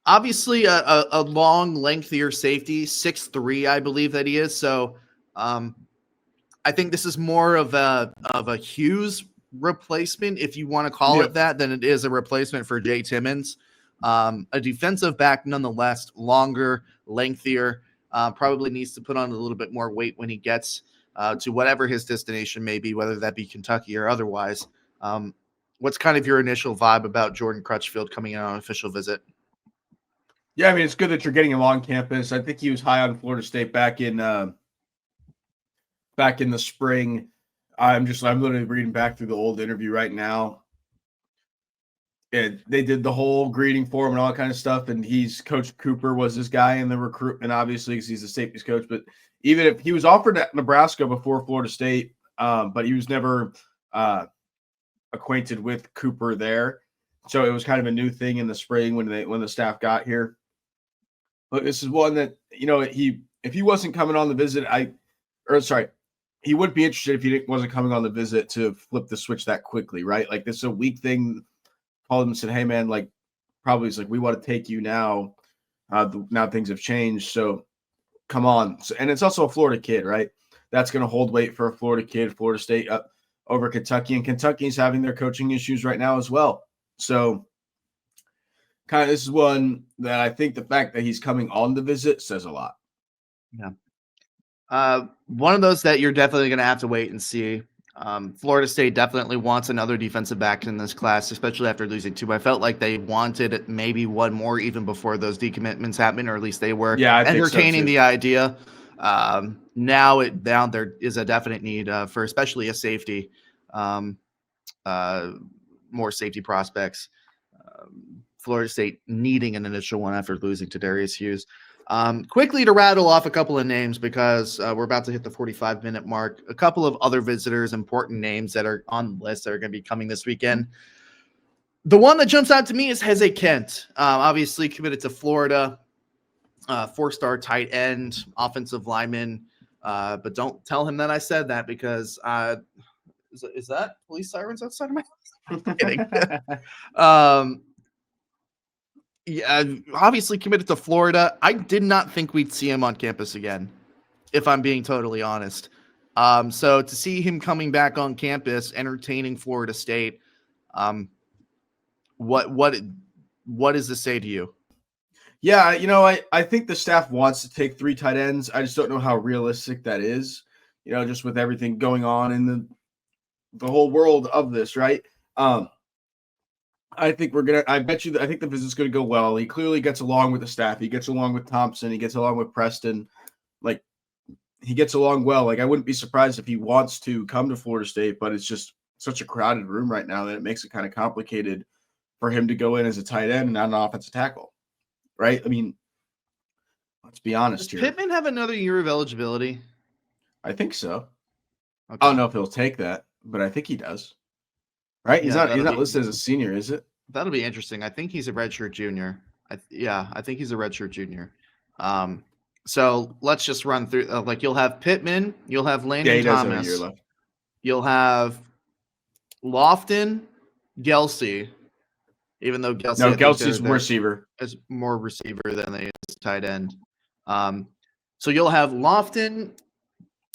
Obviously, a long, lengthier safety, 6'3", I believe that he is. So I think this is more of a Hughes replacement, if you want to call it that, than it is a replacement for Jay Timmons. A defensive back, nonetheless, longer, lengthier, probably needs to put on a little bit more weight when he gets to whatever his destination may be, whether that be Kentucky or otherwise. What's kind of your initial vibe about Jordan Crutchfield coming in on an official visit? Yeah, I mean, it's good that you're getting him on campus. I think he was high on Florida State back in the spring. I'm literally reading back through the old interview right now. And they did the whole greeting for him and all that kind of stuff. And Coach Cooper was this guy in the recruitment, obviously, because he's the safeties coach. But even if he was offered at Nebraska before Florida State, but he was never acquainted with Cooper there. So it was kind of a new thing in the spring when the staff got here. But this is one that, if he wasn't coming on the visit, he wouldn't be interested if he wasn't coming on the visit to flip the switch that quickly, right? Like, this is a week thing. Called him and said, "Hey, man, like, probably is like, we want to take you now. Now things have changed, so come on." So, and it's also a Florida kid, right? That's going to hold weight for a Florida kid, Florida State over Kentucky, and Kentucky's having their coaching issues right now as well. So, kind of, this is one that I think the fact that he's coming on the visit says a lot. Yeah. One of those that you're definitely going to have to wait and see. Florida State definitely wants another defensive back in this class, especially after losing 2. I felt like they wanted maybe one more even before those decommitments happened, or at least they were entertaining the idea. Now there is a definite need for especially a safety, more safety prospects. Florida State needing an initial one after losing to Darius Hughes. Quickly to rattle off a couple of names because we're about to hit the 45-minute mark. A couple of other visitors, important names that are on the list that are going to be coming this weekend. The one that jumps out to me is Heze Kent, obviously committed to Florida, 4-star tight end, offensive lineman. But don't tell him that I said that because is that police sirens outside of my house? I'm kidding. Yeah, obviously committed to Florida. I did not think we'd see him on campus again, if I'm being totally honest. So to see him coming back on campus, entertaining Florida State, what does this say to you? Yeah, I think the staff wants to take 3 tight ends. I just don't know how realistic that is, just with everything going on in the whole world of this, right? I think I think the visit's going to go well. He clearly gets along with the staff. He gets along with Thompson. He gets along with Preston. Like, he gets along well. Like, I wouldn't be surprised if he wants to come to Florida State, but it's just such a crowded room right now that it makes it kind of complicated for him to go in as a tight end and not an offensive tackle, right? I mean, let's be honest here. Does Pittman have another year of eligibility? I think so. Okay. I don't know if he'll take that, but I think he does. Right? He's not listed as a senior, is it? That'll be interesting. I think he's a redshirt junior. I think he's a redshirt junior. So let's just run through. You'll have Pittman, you'll have Landon Thomas, have a year left. You'll have Lofton, Gelsey. Even though Gelsey's receiver, is more receiver than they is tight end. So you'll have Lofton,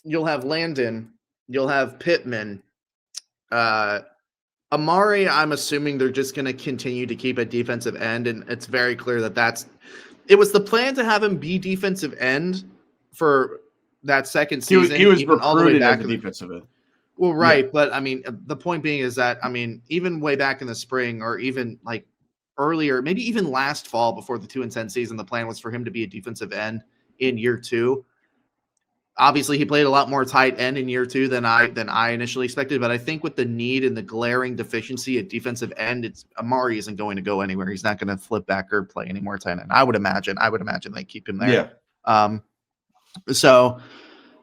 you'll have Landon, you'll have Pittman. Amari, I'm assuming they're just going to continue to keep at defensive end, and it's very clear that it was the plan to have him be defensive end for that second season. He was recruited as a defensive end. Well, right, yeah. But I mean, the point being is that even way back in the spring, or even like earlier, maybe even last fall before the 2-10 season, the plan was for him to be a defensive end in year 2. Obviously, he played a lot more tight end in year 2 than I initially expected. But I think with the need and the glaring deficiency at defensive end, Amari isn't going to go anywhere. He's not going to flip back or play any more tight end. I would imagine they keep him there. Yeah. So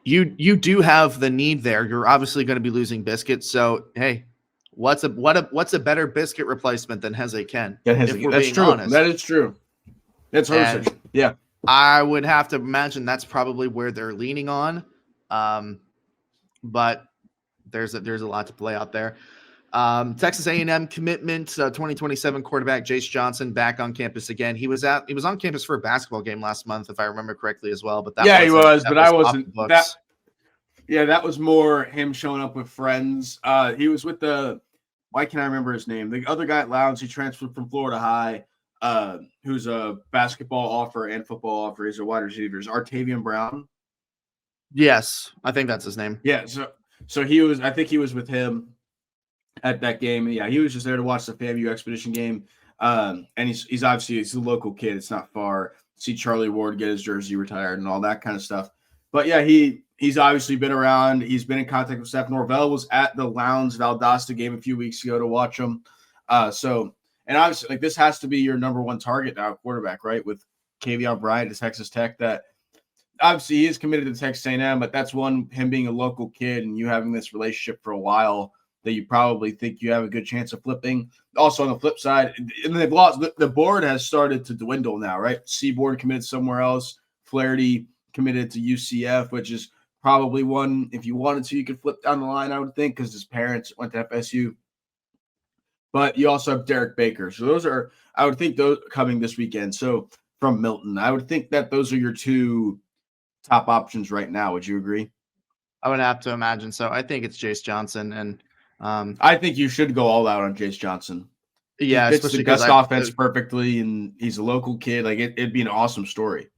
you do have the need there. You're obviously going to be losing Biscuit. So hey, what's a better Biscuit replacement than Heze Kent? That's true. Honest. That is true. That's research. Yeah. I would have to imagine that's probably where they're leaning on. But there's a lot to play out there. Texas A&M commitment, 2027 quarterback Jace Johnson back on campus again. He was on campus for a basketball game last month, if I remember correctly as well. But he was, but I wasn't. That was more him showing up with friends. He was with why can't I remember his name? The other guy at Lowndes, he transferred from Florida High. Who's a basketball offer and football offer. He's a wide receiver. Artavian Brown. Yes, I think that's his name. Yeah, so he was. I think he was with him at that game. Yeah, he was just there to watch the FAMU Expedition game. And he's obviously a local kid. It's not far. See Charlie Ward get his jersey retired and all that kind of stuff. But yeah, he's obviously been around. He's been in contact with Steph. Norvell was at the Lowndes Valdosta game a few weeks ago to watch him. And obviously, this has to be your number one target now, quarterback, right? With Kavion Bryant to Texas Tech. That obviously he is committed to Texas A&M, but that's him being a local kid and you having this relationship for a while. that you probably think you have a good chance of flipping. Also on the flip side, and they've lost. The board has started to dwindle now, right? Seaboard committed somewhere else. Flaherty committed to UCF, which is probably one, if you wanted to, you could flip down the line, I would think, because his parents went to FSU. But you also have Derek Baker. So those are, I would think, those coming this weekend. So from Milton, I would think that those are your two top options right now. Would you agree? I would have to imagine so. I think it's Jace Johnson, and I think you should go all out on Jace Johnson. yeah, He fits especially the because Gus offense perfectly, and he's a local kid. Like it'd be an awesome story.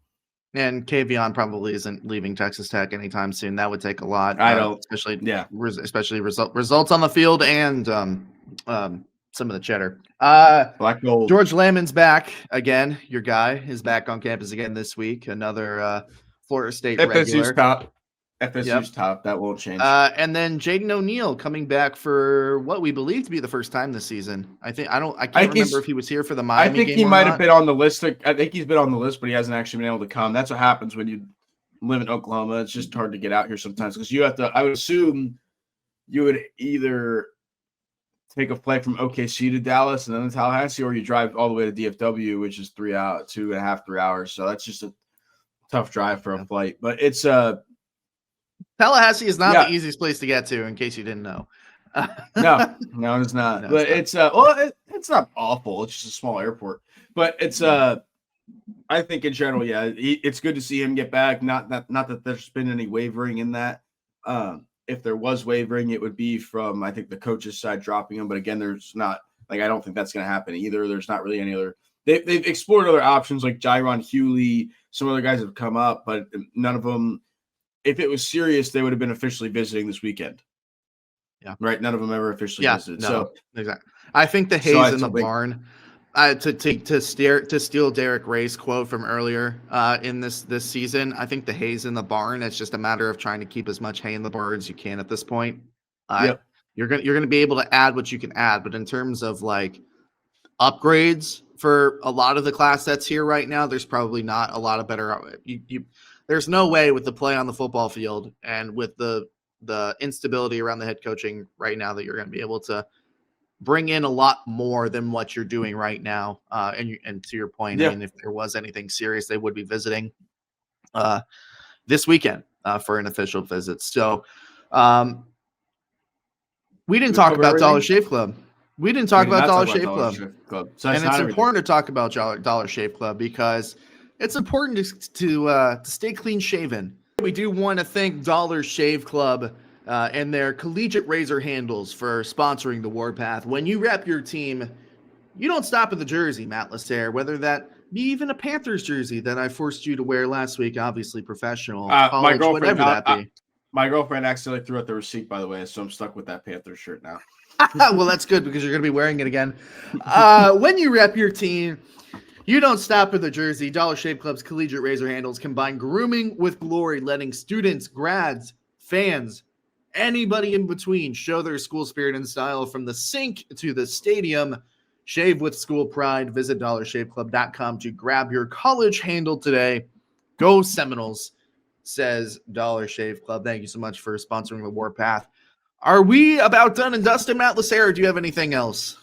And Kavion probably isn't leaving Texas Tech anytime soon. That would take a lot. I don't, especially results on the field and some of the cheddar. Black gold. George Lamon's back again. Your guy is back on campus again this week. Another Florida State regular. FSU's top. That won't change. And then Jaden O'Neal coming back for what we believe to be the first time this season. I can't remember if he was here for the Miami game. I think he might have been on the list. I think he's been on the list, but he hasn't actually been able to come. That's what happens when you live in Oklahoma. It's just hard to get out here sometimes because you have to. I would assume you would either take a flight from OKC to Dallas and then to Tallahassee, or you drive all the way to DFW, which is 3 hours, 2.5, 3 hours. So that's just a tough drive for a flight. But it's Tallahassee is not the easiest place to get to, in case you didn't know. No, it's not. No, but it's it's not awful. It's just a small airport. But it's I think in general, it's good to see him get back. Not that there's been any wavering in that. If there was wavering, it would be from, I think, the coach's side dropping him. But again, there's not, like, I don't think that's going to happen either. There's not really any other. They've explored other options like Jaron Hewley. Some other guys have come up, but none of them. If it was serious, they would have been officially visiting this weekend. Yeah. Right. None of them ever officially visited. No, so exactly. I think the Hayes in the barn. To steal Derek Ray's quote from earlier in this season, I think the hay's in the barn. It's just a matter of trying to keep as much hay in the barn as you can at this point. You're gonna be able to add what you can add, but in terms of like upgrades for a lot of the class that's here right now, there's probably not a lot of better. There's no way with the play on the football field and with the instability around the head coaching right now that you're going to be able to bring in a lot more than what you're doing right now. And to your point, I mean, if there was anything serious, they would be visiting this weekend for an official visit. So we didn't talk about Dollar Shave Club. We didn't talk about Dollar Shave Club. So and it's important to talk about Dollar Shave Club because it's important to stay clean shaven. We do want to thank Dollar Shave Club and their collegiate razor handles for sponsoring the Warpath. When you rep your team, you don't stop at the jersey, Matt Lasser, whether that be even a Panthers jersey that I forced you to wear last week, obviously professional, college, whatever that be. My girlfriend accidentally threw out the receipt, by the way, so I'm stuck with that Panthers shirt now. Well, that's good because you're going to be wearing it again. When you rep your team, you don't stop at the jersey. Dollar Shave Club's collegiate razor handles combine grooming with glory, letting students, grads, fans, anybody in between show their school spirit and style from the sink to the stadium. Shave with school pride. Visit dollarshaveclub.com to grab your college handle today. Go Seminoles, says Dollar Shave Club. Thank you so much for sponsoring the Warpath. Are we about done and dusted, Matt Lasser, or do you have anything else?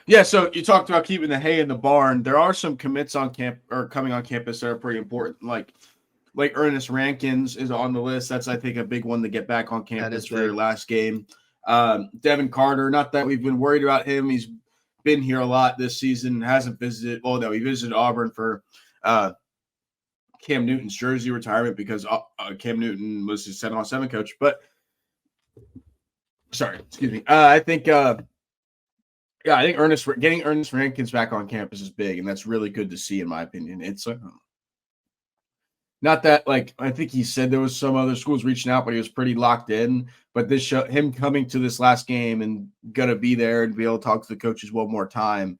Yeah, so you talked about keeping the hay in the barn. There are some commits on camp or coming on campus that are pretty important. Like Ernest Rankins is on the list. That's, I think, a big one to get back on campus for their last game. Devin Carter, not that we've been worried about him. He's been here a lot this season. Hasn't visited. Well, no, he visited Auburn for Cam Newton's jersey retirement because Cam Newton was his 7-on-7 coach. But sorry, excuse me. I think getting Ernest Rankins back on campus is big, and that's really good to see, in my opinion. It's not that, like, I think he said there was some other schools reaching out, but he was pretty locked in. But this show, him coming to this last game and gonna be there and be able to talk to the coaches one more time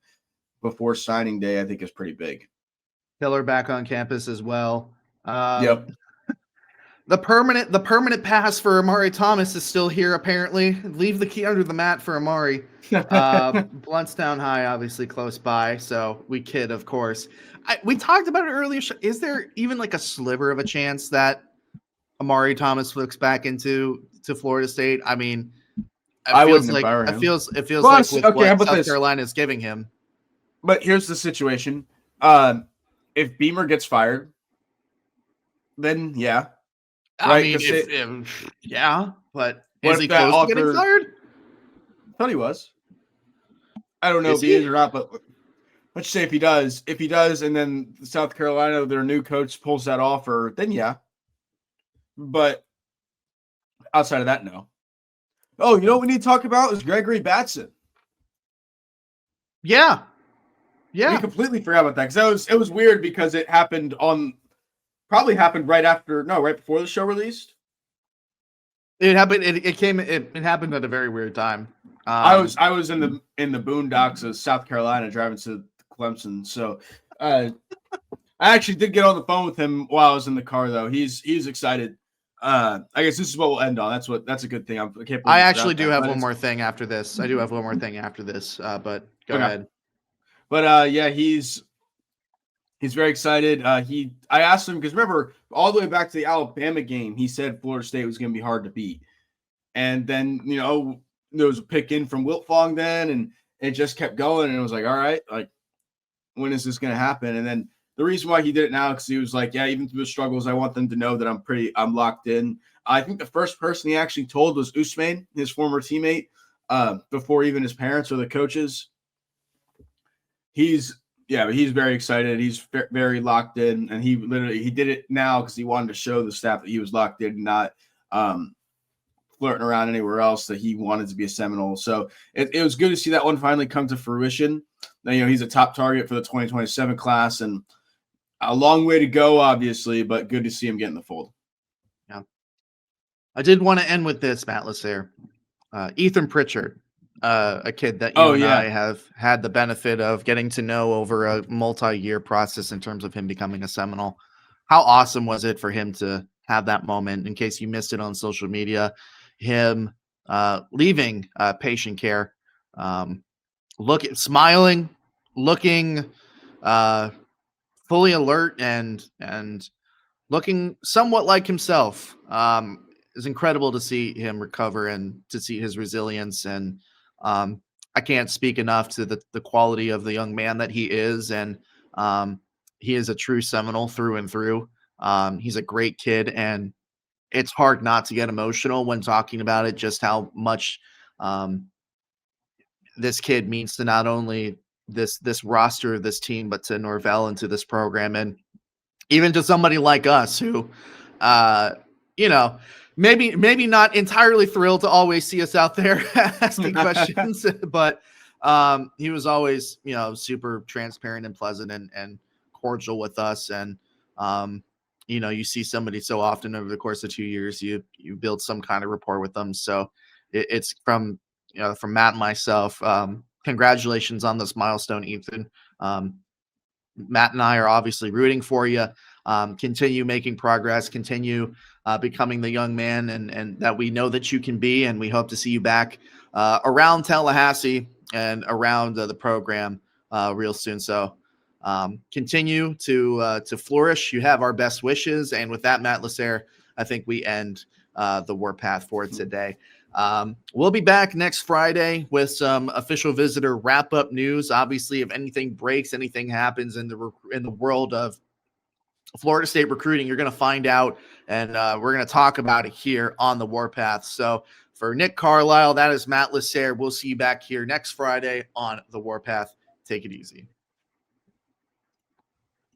before signing day, I think is pretty big. Hiller back on campus as well. Yep. The permanent pass for Amari Thomas is still here, apparently. Leave the key under the mat for Amari. Bluntstown High, obviously close by, so we kid, of course. We talked about it earlier. Is there even like a sliver of a chance that Amari Thomas flips back to Florida State? I mean, I wouldn't if I were him. It feels like with okay, what South Carolina is giving him. But here's the situation: if Beamer gets fired, then yeah, I mean, yeah, but is he close to getting fired? I thought he was. I don't know if he is or not, but let's say if he does, and then South Carolina, their new coach pulls that offer, then yeah. But outside of that, no. Oh, you know what we need to talk about is Gregory Batson. Yeah. We completely forgot about that because it was weird because it happened right before the show released. It happened. It happened at a very weird time. I was in the boondocks of South Carolina driving to Clemson, so I actually did get on the phone with him while I was in the car. Though he's excited. I guess this is what we'll end on. That's a good thing. I actually do have one more thing after this. I do have one more thing after this. But go ahead. But yeah, he's very excited. I asked him because remember all the way back to the Alabama game, he said Florida State was going to be hard to beat, and then there was a pick in from Wiltfong then, and it just kept going, and it was like, all right, like when is this going to happen? And then the reason why he did it now because he was like, yeah, even through the struggles, I want them to know that I'm locked in. I think the first person he actually told was Usman, his former teammate, before even his parents or the coaches. He's very excited. He's very locked in, and he did it now because he wanted to show the staff that he was locked in, not flirting around anywhere else. That he wanted to be a Seminole. So it was good to see that one finally come to fruition. Now, he's a top target for the 2027 class, and a long way to go, obviously, but good to see him get in the fold. Yeah, I did want to end with this, Matt Lasser. Ethan Pritchard. A kid that you and I have had the benefit of getting to know over a multi-year process in terms of him becoming a Seminole. How awesome was it for him to have that moment? In case you missed it on social media, him leaving patient care, smiling, looking fully alert and looking somewhat like himself. It's incredible to see him recover and to see his resilience. And I can't speak enough to the quality of the young man that he is. And he is a true Seminole through and through. He's a great kid, and it's hard not to get emotional when talking about it, just how much this kid means to not only this roster of this team, but to Norvell and to this program. And even to somebody like us who, maybe not entirely thrilled to always see us out there asking questions, but he was always, super transparent and pleasant and cordial with us. And, you see somebody so often over the course of 2 years, you build some kind of rapport with them. So it's from Matt and myself. Congratulations on this milestone, Ethan. Matt and I are obviously rooting for you. Continue making progress, continue becoming the young man and that we know that you can be. And we hope to see you back around Tallahassee and around the program real soon. So continue to flourish. You have our best wishes. And with that, Matt Lasser, I think we end the Warpath for today. We'll be back next Friday with some official visitor wrap-up news. Obviously, if anything breaks, anything happens in the world of Florida State recruiting, you're going to find out, and we're going to talk about it here on the Warpath. So for Nick Carlisle, that is Matt Lasser. We'll see you back here next Friday on the Warpath. Take it easy.